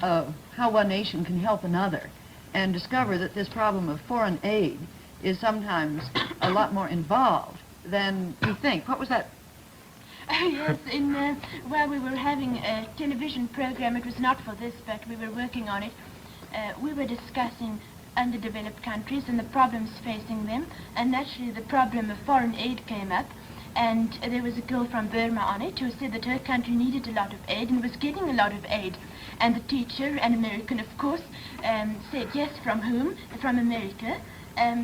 of how one nation can help another and discover that this problem of foreign aid is sometimes a lot more involved than you think. What was that? Yes, while we were having a television program, it was not for this, but we were working on it, we were discussing underdeveloped countries and the problems facing them, and naturally the problem of foreign aid came up, and there was a girl from Burma on it who said that her country needed a lot of aid and was getting a lot of aid. And the teacher, an American of course, said, yes, from whom? From America.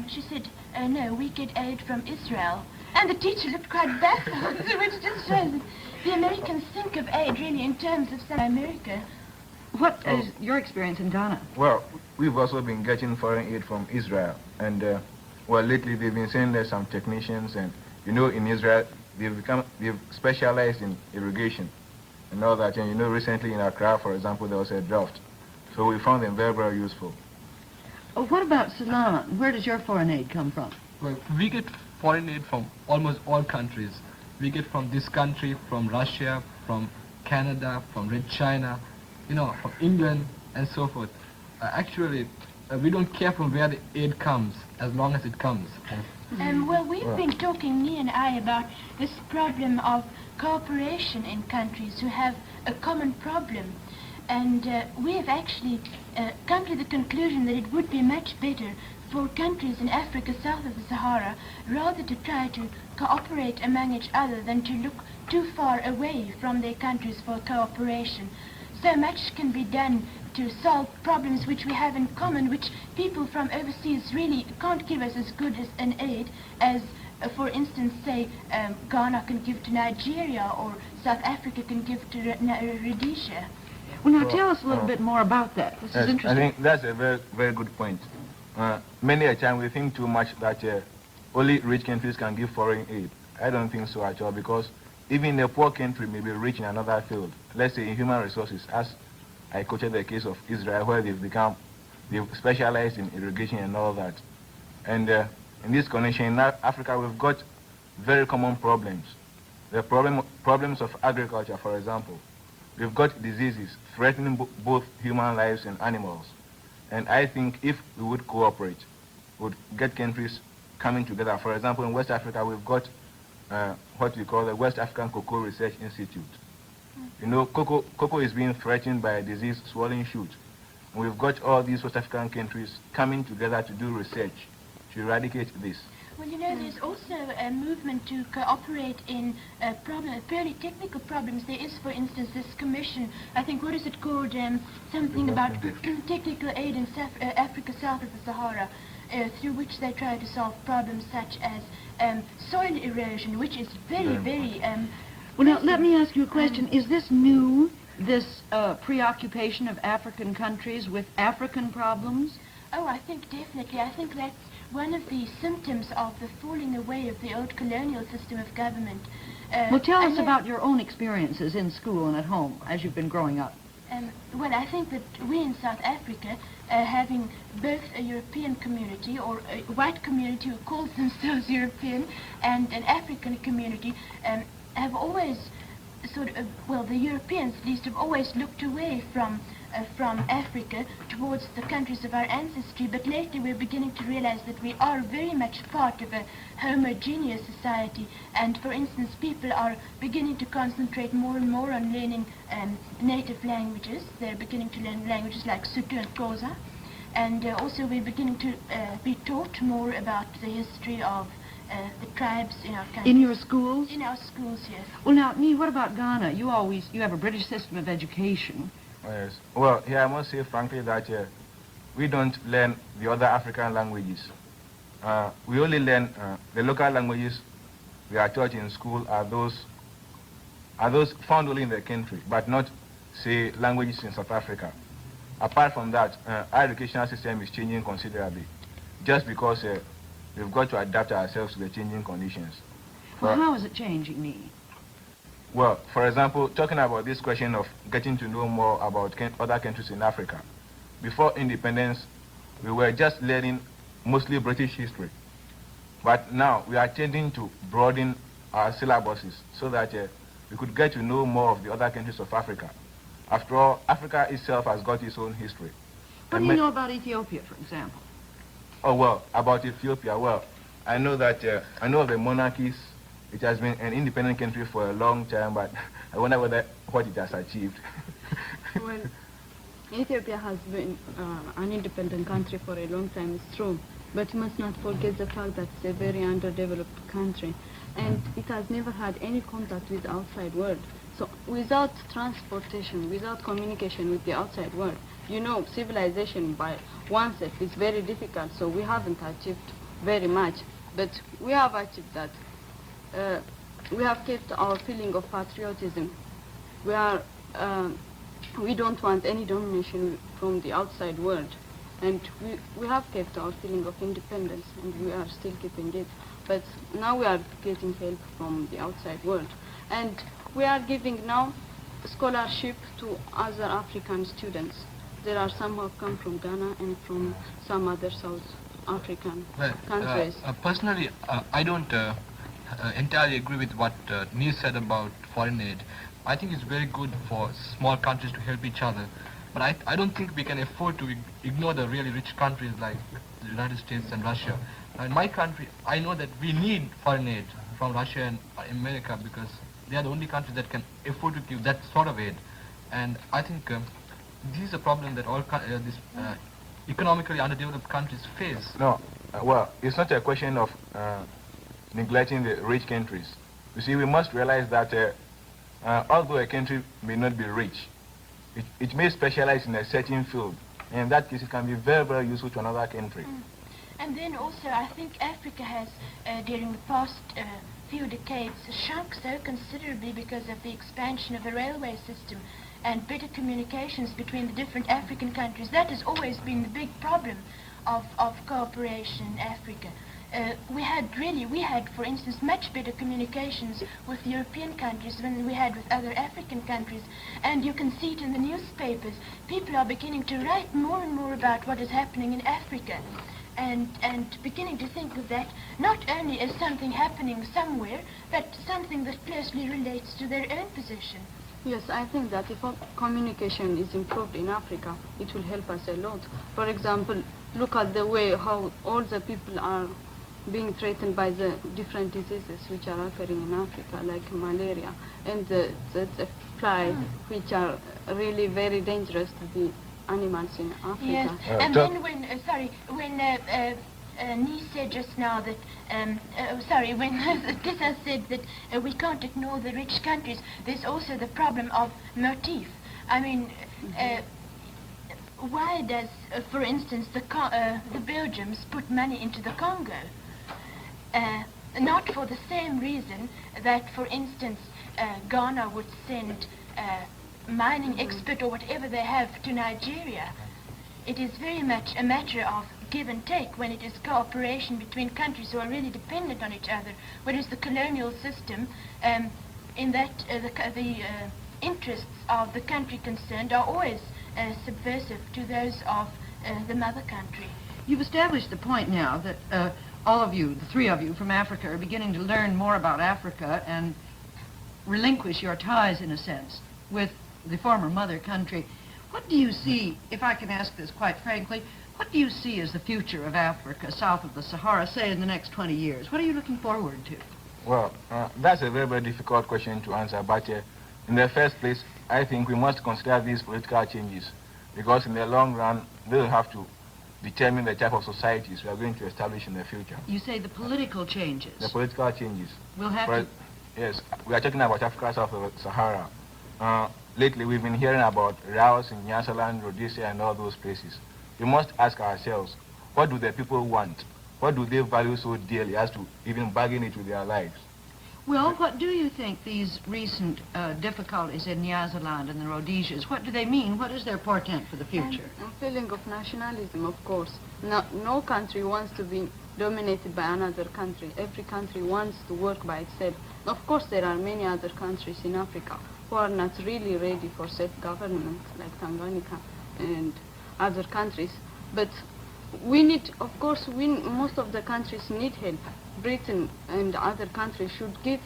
She said, no, we get aid from Israel. And the teacher looked quite baffled, which just shows that the Americans think of aid really in terms of South America. What is your experience in Ghana? Well, we've also been getting foreign aid from Israel. And, well, lately they've been saying there's some technicians, and, you know, in Israel, they've specialized in irrigation and all that. And, you know, recently in Accra, for example, there was a drought. So we found them very, very useful. Oh, what about Ceylon? Where does your foreign aid come from? Well, we get foreign aid from almost all countries. We get from this country, from Russia, from Canada, from Red China, you know, from England, and so forth. Actually, we don't care from where the aid comes, as long as it comes. Well, we've been talking, me and I, about this problem of cooperation in countries who have a common problem. And we have actually come to the conclusion that it would be much better for countries in Africa south of the Sahara rather to try to cooperate among each other than to look too far away from their countries for cooperation. So much can be done to solve problems which we have in common, which people from overseas really can't give us as good as an aid as, for instance, say, Ghana can give to Nigeria or South Africa can give to Rhodesia. Well, now tell us a little bit more about that. This is interesting. I think that's a very, very good point. Many a time we think too much that only rich countries can give foreign aid. I don't think so at all, because even a poor country may be rich in another field. Let's say in human resources, as I quoted the case of Israel, where they've specialized in irrigation and all that. And in this connection, in Africa, we've got very common problems. The problems of agriculture, for example. We've got diseases threatening both human lives and animals. And I think if we would cooperate, we would get countries coming together. For example, in West Africa, we've got what we call the West African Cocoa Research Institute. You know, cocoa is being threatened by a disease, swollen shoot. And we've got all these West African countries coming together to do research to eradicate this. Well, you know, there's also a movement to cooperate in purely technical problems. There is, for instance, this commission, I think, what is it called? Something about technical aid in Africa south of the Sahara, through which they try to solve problems such as soil erosion, which is very, very... well, now, let me ask you a question. Is this new, this preoccupation of African countries with African problems? Oh, I think definitely. I think that's one of the symptoms of the falling away of the old colonial system of government. Well, tell us about your own experiences in school and at home as you've been growing up. Well, I think that we in South Africa, having both a European community or a white community who calls themselves European and an African community, have always sort of, well, the Europeans at least have always looked away from Africa towards the countries of our ancestry, but lately we're beginning to realize that we are very much part of a homogeneous society, and for instance people are beginning to concentrate more and more on learning native languages. They're beginning to learn languages like Sotho and Xhosa, and also we're beginning to be taught more about the history of the tribes in our country. In your schools? In our schools, yes. Well, now, Nee, what about Ghana? You have a British system of education. Yes. Well, here I must say frankly that we don't learn the other African languages. We only learn the local languages we are taught in school are those found only in the country, but not, say, languages in South Africa. Apart from that, our educational system is changing considerably, just because we've got to adapt ourselves to the changing conditions. Well, how is it changing, Nee? Well, for example, talking about this question of getting to know more about other countries in Africa. Before independence, we were just learning mostly British history. But now we are tending to broaden our syllabuses so that we could get to know more of the other countries of Africa. After all, Africa itself has got its own history. What do you know about Ethiopia, for example? Oh, well, about Ethiopia, well, I know that, I know of the monarchies. It has been an independent country for a long time, but I wonder what it has achieved. Well, Ethiopia has been an independent country for a long time, it's true. But you must not forget the fact that it's a very underdeveloped country. And it has never had any contact with the outside world. So without transportation, without communication with the outside world, you know, civilization by oneself is very difficult, so we haven't achieved very much. But we have achieved that. We have kept our feeling of patriotism. We don't want any domination from the outside world. And we have kept our feeling of independence, and we are still keeping it. But now we are getting help from the outside world. And we are giving now scholarship to other African students. There are some who have come from Ghana and from some other South African countries. Personally, I don't entirely agree with what Neil said about foreign aid. I think it's very good for small countries to help each other. But I don't think we can afford to ignore the really rich countries like the United States and Russia. In my country, I know that we need foreign aid from Russia and America because they are the only countries that can afford to give that sort of aid. And I think this is a problem that all these economically underdeveloped countries face. No, well, it's not a question of neglecting the rich countries. You see, we must realize that although a country may not be rich, it may specialize in a certain field. And in that case, it can be very, very useful to another country. And then also, I think Africa has, during the past few decades, shrunk so considerably because of the expansion of the railway system and better communications between the different African countries. That has always been the big problem of cooperation in Africa. We had, for instance, much better communications with European countries than we had with other African countries. And you can see it in the newspapers. People are beginning to write more and more about what is happening in Africa. And beginning to think of that not only as something happening somewhere, but something that closely relates to their own position. Yes, I think that if our communication is improved in Africa, it will help us a lot. For example, look at the way how all the people are being threatened by the different diseases which are occurring in Africa, like malaria and the fly, which are really very dangerous to the animals in Africa. Yes, and then when Ni said just now that, when Tessa said that we can't ignore the rich countries, there's also the problem of motif. I mean, why does, for instance, the Belgians put money into the Congo? Not for the same reason that, for instance, Ghana would send mining expert or whatever they have to Nigeria. It is very much a matter of give and take when it is cooperation between countries who are really dependent on each other, whereas the colonial system, in that the interests of the country concerned are always subversive to those of the mother country. You've established the point now that all of you, the three of you from Africa, are beginning to learn more about Africa and relinquish your ties, in a sense, with the former mother country. What do you see, if I can ask this quite frankly, what do you see as the future of Africa south of the Sahara, say in the next 20 years? What are you looking forward to? Well, that's a very, very difficult question to answer, but in the first place, I think we must consider these political changes, because in the long run, they'll have to determine the type of societies we are going to establish in the future. You say the political changes. The political changes. We'll have to... Yes, we are talking about Africa south of the Sahara. Lately, we've been hearing about rows in Nyasaland, Rhodesia, and all those places. We must ask ourselves, what do the people want? What do they value so dearly as to even bargain it with their lives? Well, what do you think these recent difficulties in Nyasaland and the Rhodesias, what do they mean? What is their portent for the future? A feeling of nationalism, of course. No country wants to be dominated by another country. Every country wants to work by itself. Of course, there are many other countries in Africa who are not really ready for self-government, like Tanganyika and other countries. But we need, of course, most of the countries need help. Britain and other countries should give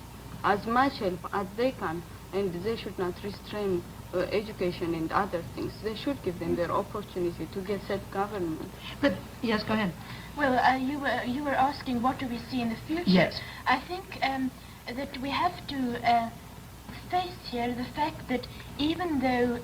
as much help as they can, and they should not restrain education and other things. They should give them their opportunity to get self-government. But, yes, go ahead. Well, you were asking what do we see in the future? Yes. I think that we have to face here the fact that even though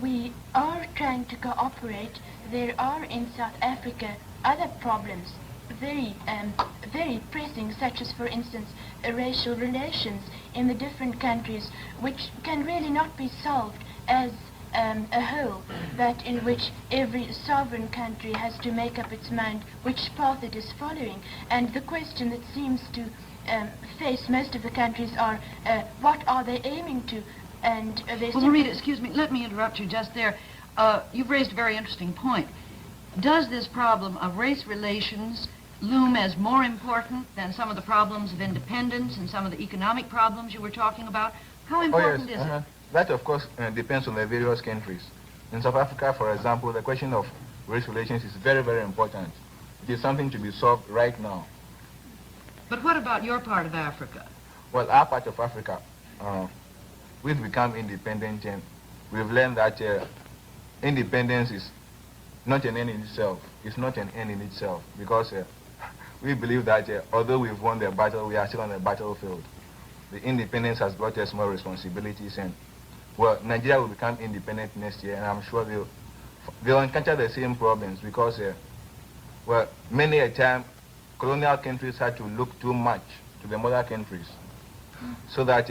we are trying to cooperate, there are in South Africa other problems, very pressing, such as, for instance, racial relations in the different countries, which can really not be solved as a whole, that in which every sovereign country has to make up its mind which path it is following. And the question that seems to face most of the countries are, what are they aiming to? And Well, Marita, excuse me, let me interrupt you just there. You've raised a very interesting point. Does this problem of race relations loom as more important than some of the problems of independence and some of the economic problems you were talking about? How important is it? That, of course, depends on the various countries. In South Africa, for example, the question of race relations is very, very important. It is something to be solved right now. But what about your part of Africa? Well, our part of Africa, we've become independent, and we've learned that independence is not an end in itself. It's not an end in itself, because we believe that although we've won the battle, we are still on the battlefield. The independence has brought us more responsibilities, and well, Nigeria will become independent next year, and I'm sure they'll encounter the same problems, because well, many a time colonial countries had to look too much to the mother countries, so that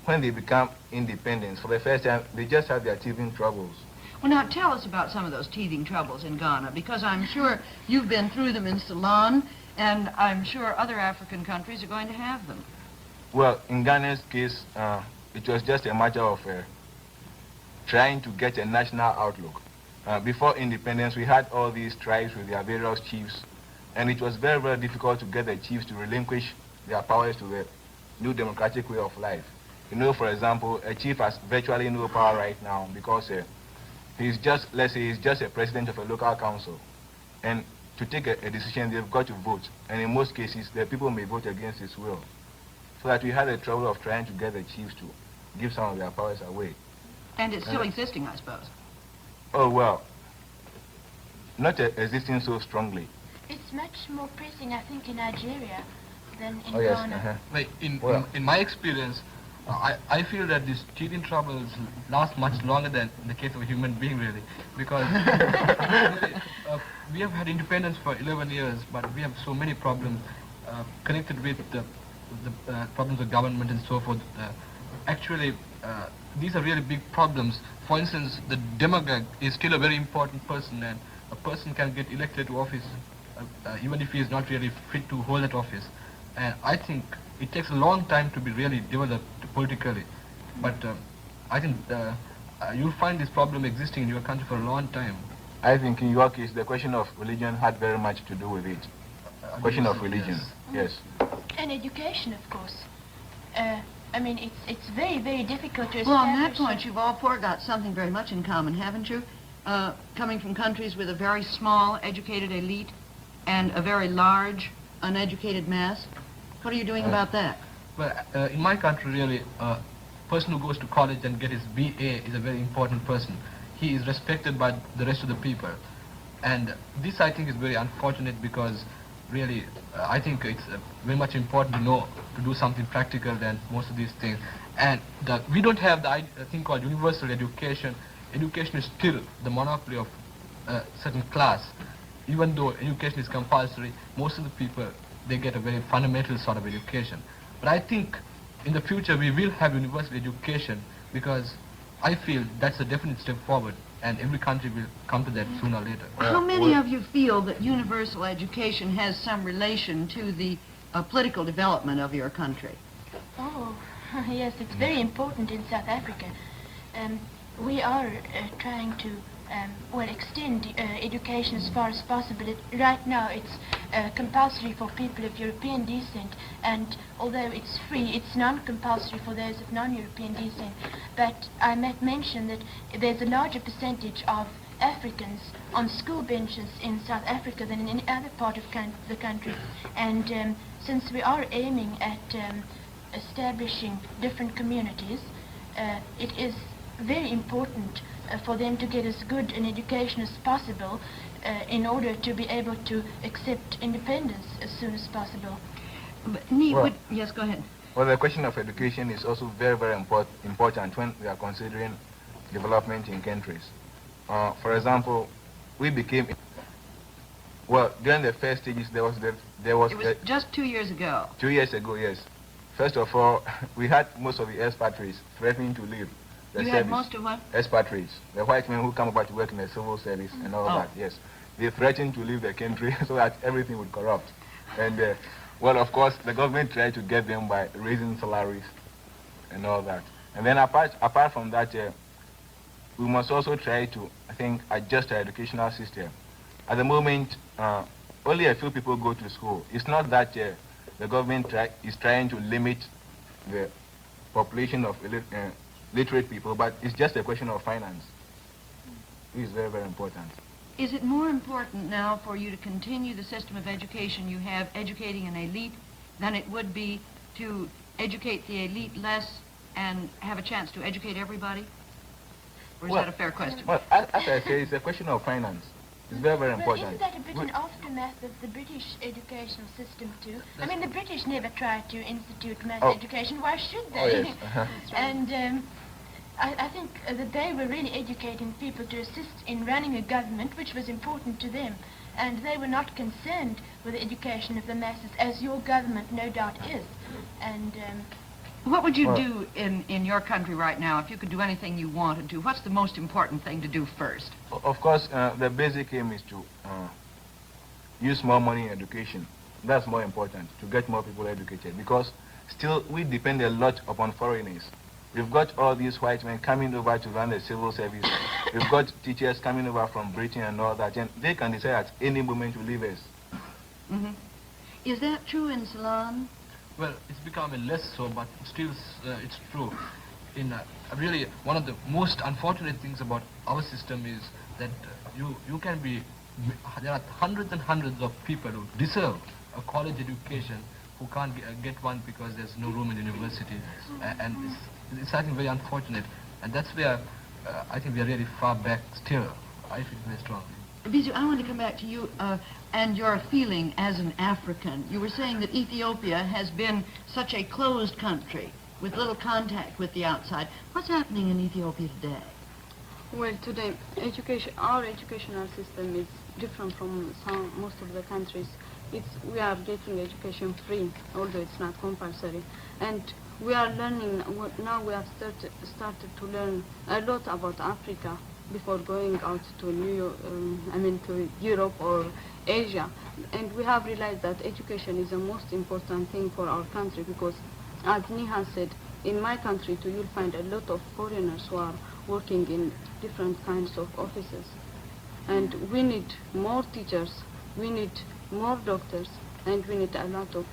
when they become independent for the first time, they just have their teething troubles. Well, now tell us about some of those teething troubles in Ghana, because I'm sure you've been through them in Ceylon, and I'm sure other African countries are going to have them. Well, in Ghana's case, it was just a matter of trying to get a national outlook. Before independence, we had all these tribes with their various chiefs, and it was very, very difficult to get the chiefs to relinquish their powers to the new democratic way of life. You know, for example, a chief has virtually no power right now, because he's just, let's say, he's just a president of a local council. And to take a decision, they've got to vote. And in most cases, the people may vote against his will. So that we had the trouble of trying to get the chiefs to give some of their powers away. And it's still existing, I suppose. Oh, well, not existing so strongly. it's much more pressing, I think, in Nigeria than in Oh, yes. Ghana. Like in my experience, I feel that these teething troubles last much longer than in the case of a human being, really, because we have had independence for 11 years, but we have so many problems connected with the problems of government and so forth. Actually, these are really big problems. For instance, the demagogue is still a very important person, and a person can get elected to office even if he is not really fit to hold that office. And I think it takes a long time to be really developed politically. But I think you'll find this problem existing in your country for a long time. I think in your case, the question of religion had very much to do with it. Question of religion, yes. And education, of course. I mean, it's very, very difficult to establish... Well, on that point, you've all four got something very much in common, haven't you? Coming from countries with a very small educated elite and a very large uneducated mass. What are you doing about that? Well, in my country, really, a person who goes to college and gets his BA is a very important person. He is respected by the rest of the people. And this, I think, is very unfortunate because, really, I think it's very much important to know, to do something practical than most of these things. And we don't have the thing called universal education. Education is still the monopoly of a certain class. Even though education is compulsory, most of the people, they get a very fundamental sort of education. But I think in the future we will have universal education because I feel that's a definite step forward and every country will come to that sooner or later. How many of you feel that universal education has some relation to the political development of your country? Oh, yes, it's very important in South Africa. We are trying to extend education as far as possible. Right now it's compulsory for people of European descent, and although it's free, it's non-compulsory for those of non-European descent. But I might mention that there's a larger percentage of Africans on school benches in South Africa than in any other part of the country. And since we are aiming at establishing different communities, it is very important for them to get as good an education as possible in order to be able to accept independence as soon as possible. But, yes, go ahead. Well, the question of education is also very, very important when we are considering development in countries. For example, we became, well, during the first stages, there was It was just 2 years ago. 2 years ago, yes. First of all, we had most of the expatriates threatening to leave the You service. had most of what? Expatriates, the white men who come over to work in the civil service and all that, yes. They threatened to leave the country so that everything would corrupt. And, well, of course, the government tried to get them by raising salaries and all that. And then apart from that, we must also try to, I think, adjust our educational system. At the moment, only a few people go to school. It's not that the government is trying to limit the population of literate people, but it's just a question of finance. It is very, very important. Is it more important now for you to continue the system of education you have, educating an elite, than it would be to educate the elite less and have a chance to educate everybody? Or is that a fair question? Well, as I say, it's a question of finance. It's very, very important. Well, isn't that a bit an aftermath of the British educational system too? I mean, the British never tried to institute mass education. Why should they? Oh, yes. And I think that they were really educating people to assist in running a government, which was important to them. And they were not concerned with the education of the masses, as your government no doubt is. And what would you do in your country right now if you could do anything you wanted to? What's the most important thing to do first? Of course, the basic aim is to use more money in education. That's more important, to get more people educated, because still we depend a lot upon foreigners. We've got all these white men coming over to run the civil service. We've got teachers coming over from Britain and all that, and they can decide at any moment to leave us. Mm-hmm. Is that true in Ceylon? Well, it's becoming less so, but still it's true. Really, one of the most unfortunate things about our system is that there are hundreds and hundreds of people who deserve a college education who can't get one because there's no room in university. And it's I think very unfortunate. And that's where I think we are really far back still. I feel very strongly. Bizu, I want to come back to you and your feeling as an African. You were saying that Ethiopia has been such a closed country with little contact with the outside. What's happening in Ethiopia today? Well, today, our educational system is different from most of the countries. We are getting education free, although it's not compulsory. And we are learning, now we have started to learn a lot about Africa before going out to to Europe or Asia. And we have realized that education is the most important thing for our country, because as Niha said, in my country too, you'll find a lot of foreigners who are working in different kinds of offices. And we need more teachers, we need more doctors, and we need a lot of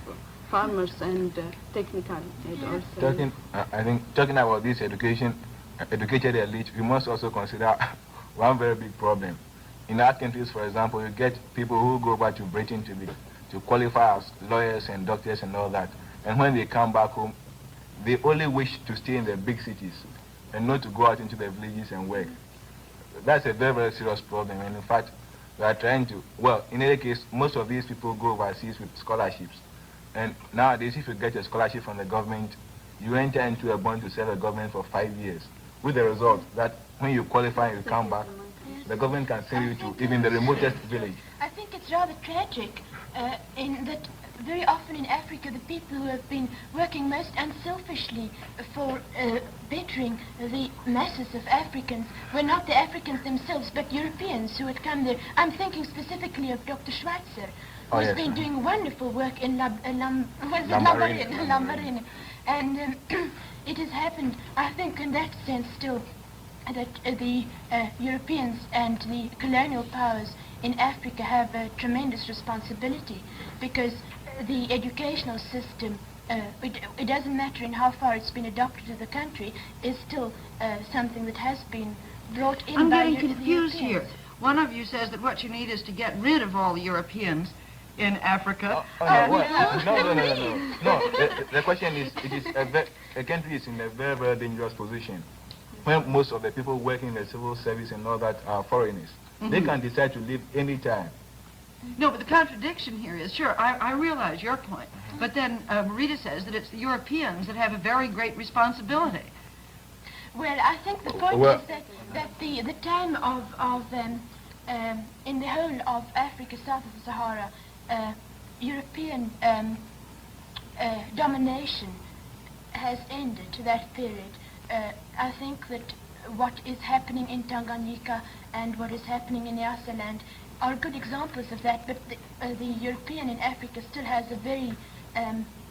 farmers and technical aid also. Talking about this educated elite, we must also consider one very big problem. In our countries, for example, you get people who go back to Britain to qualify as lawyers and doctors and all that. And when they come back home, they only wish to stay in the big cities and not to go out into the villages and work. That's a very, very serious problem. And in fact, we are trying to, well, in any case, most of these people go overseas with scholarships. And nowadays, if you get a scholarship from the government, you enter into a bond to serve the government for 5 years, with the result that when you qualify and you come back, the government can send you to even the remotest village. I think it's rather tragic in that very often in Africa, the people who have been working most unselfishly for bettering the masses of Africans were not the Africans themselves, but Europeans who had come there. I'm thinking specifically of Dr. Schweitzer, who's been doing wonderful work in Lambaréné. And it has happened, I think, in that sense still, that the Europeans and the colonial powers in Africa have a tremendous responsibility, because the educational system, it doesn't matter in how far it's been adopted to the country, is still something that has been brought in by I'm getting confused here. One of you says that what you need is to get rid of all the Europeans in Africa. No. The question is, a country is in a very, very dangerous position. when most of the people working in the civil service and all that are foreigners. They can decide to leave any time. No, but the contradiction here is, sure, I realize your point, but then Marita says that it's the Europeans that have a very great responsibility. Well, I think the point Well- is that the time of in the whole of Africa south of the Sahara, European domination has ended to that period. I think that what is happening in Tanganyika and what is happening in Nyasaland are good examples of that, but the European in Africa still has a very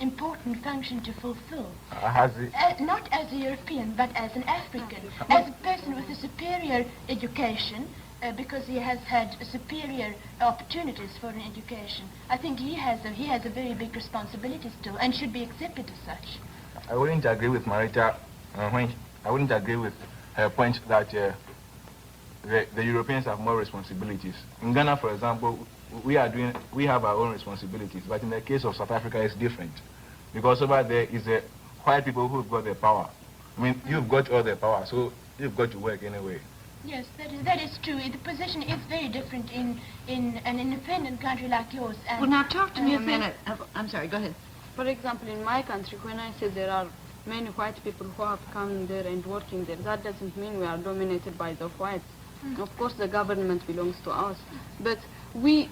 important function to fulfill. Has it? Not as a European, but as an African, as a person with a superior education, because he has had superior opportunities for an education. I think he has a very big responsibility still, and should be accepted as such. I wouldn't agree with Marita I wouldn't agree with her point that the Europeans have more responsibilities. In Ghana, for example, we have our own responsibilities, but in the case of South Africa, it's different, because over there is the white people who've got the power. I mean, you've got all the power, so you've got to work anyway. Yes, that is true. The position is very different in an independent country like yours. And, Well, now talk to me a minute. I'm sorry, go ahead. For example, in my country, when I say there are many white people who have come there and working there, that doesn't mean we are dominated by the whites. Of course, the government belongs to us, but we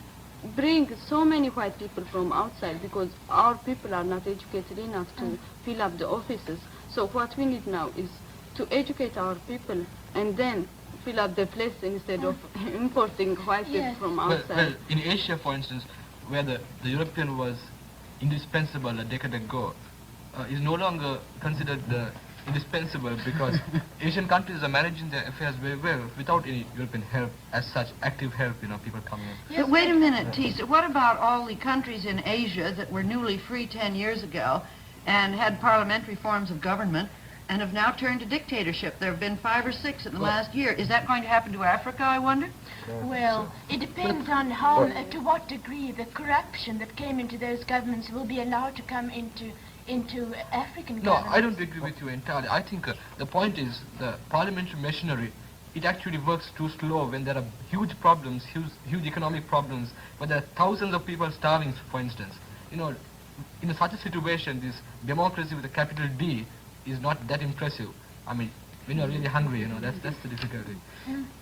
bring so many white people from outside because our people are not educated enough to fill up the offices. So what we need now is to educate our people and then fill up the place instead of importing white people from outside. Well, in Asia, for instance, where the European was indispensable a decade ago, is no longer considered indispensable because Asian countries are managing their affairs very well without any European help as such, active help, people coming in. But wait a minute, Tisa. What about all the countries in Asia that were newly free 10 years ago and had parliamentary forms of government and have now turned to dictatorship? There have been 5 or 6 in the last year. Is that going to happen to Africa, I wonder? Well, it depends on how, to what degree the corruption that came into those governments will be allowed to come into African No, governments. I don't agree with you entirely. I think the point is the parliamentary machinery, it actually works too slow when there are huge problems, huge economic problems, when there are thousands of people starving, for instance. In such a situation, this democracy with a capital D is not that impressive. I mean, when you're really hungry, that's the difficulty.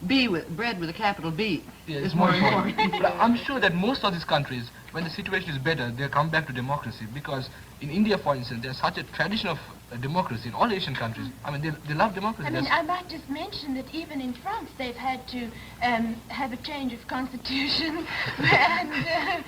Bread with a capital B. Yeah, is more important. But I'm sure that most of these countries, when the situation is better, they'll come back to democracy, because in India, for instance, there's such a tradition of democracy in all Asian countries. I mean, they love democracy. I mean, I might just mention that even in France, they've had to have a change of constitution, and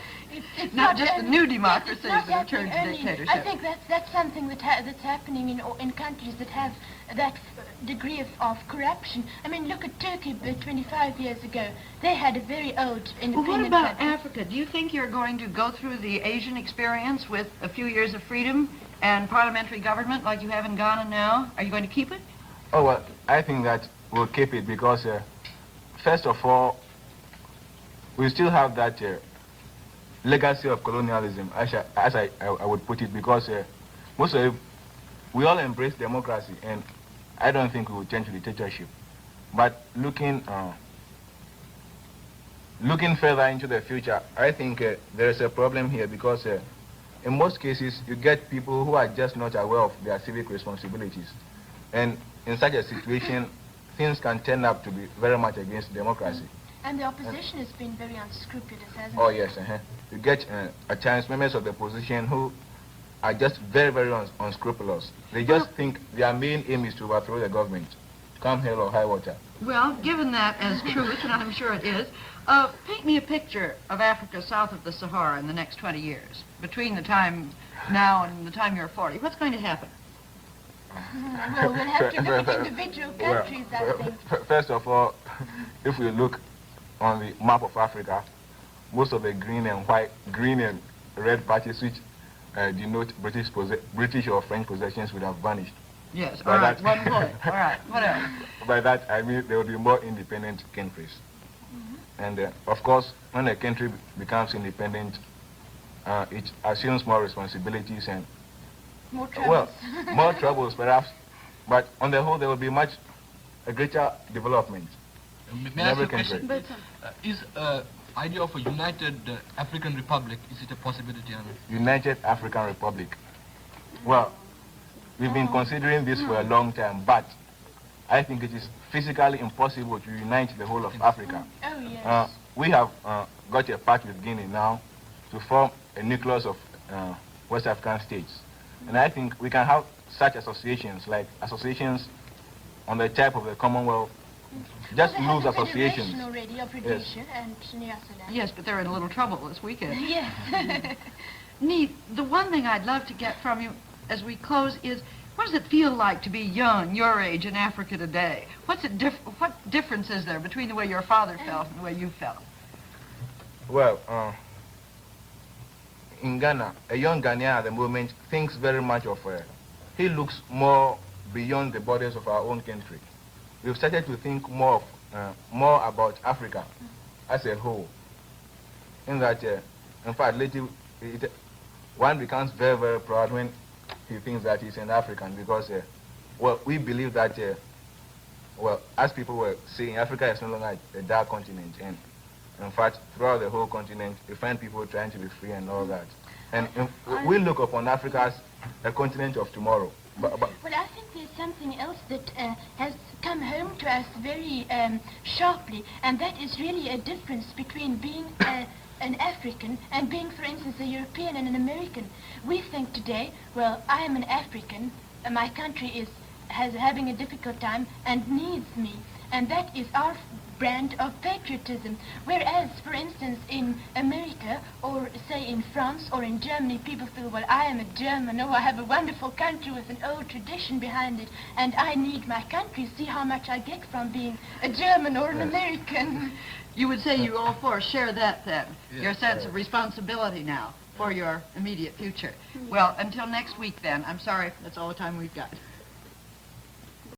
it's Not just the new democracies it's not that have turned to happening only- dictatorship. I think that's something that's happening in countries that have that degree of corruption. I mean, look at Turkey 25 years ago. They had a very old independent Well, what about country. Africa? Do you think you're going to go through the Asian experience with a few years of freedom and parliamentary government like you have in Ghana now? Are you going to keep it? Oh, well, I think that we'll keep it because, first of all, we still have that legacy of colonialism, as I would put it, because most of it, we all embrace democracy, and I don't think we will change to dictatorship. But looking further into the future, I think there is a problem here because in most cases, you get people who are just not aware of their civic responsibilities. And in such a situation, things can turn up to be very much against democracy. And the opposition has been very unscrupulous, hasn't Oh, it? yes. You get at times members of the opposition who are just very, very unscrupulous. They just think their main aim is to overthrow the government, come hell or high water. Well, given that as truth, and I'm sure it is, paint me a picture of Africa south of the Sahara in the next 20 years, between the time now and the time you're 40. What's going to happen? Well, we'll have to look at individual countries, I think. First of all, if we look on the map of Africa, most of the green and red patches which denote British or French possessions would have vanished. Yes, By all right, that- 1 point. All right, what else? By that, I mean there will be more independent countries. And of course, when a country becomes independent, it assumes more responsibilities and, More troubles. well, more troubles perhaps. But on the whole, there will be much a greater development. May I ask you a Never can question? But Is idea of a united African Republic, is it a possibility or not? United African Republic. Well, we've been considering this for a long time, but I think it is physically impossible to unite the whole of Africa. Oh, yes. We have got a pact with Guinea now to form a nucleus of West African states. And I think we can have such associations, like associations on the type of the Commonwealth, just Well, loose they have a associations. federation already of Rhodesia and Nyasaland. Yes, but they're in a little trouble this weekend. Yes. Neat. The one thing I'd love to get from you as we close is, what does it feel like to be young, your age, in Africa today? What difference is there between the way your father felt and the way you felt? Well, in Ghana, a young Ghanaian at the moment thinks very much of, he looks more beyond the borders of our own country. We've started to think more about Africa as a whole. In that, in fact, lately, one becomes very, very proud when he thinks that he's an African, because, well, we believe that, well, as people were saying, Africa is no longer a dark continent, and in fact, throughout the whole continent, you find people trying to be free and all that. And we look upon Africa as a continent of tomorrow. But Well, I think there's something else that has come home to us very sharply, and that is really a difference between being an African and being, for instance, a European and an American. We think today, well, I am an African, my country is having a difficult time and needs me, and that is our brand of patriotism. Whereas, for instance, in America, or say in France or in Germany, people feel, well, I am a German, oh, I have a wonderful country with an old tradition behind it, and I need my country. See how much I get from being a German or an American. You would say you all four share that then, Yes. your sense of responsibility now for your immediate future. Well, until next week then, I'm sorry, that's all the time we've got.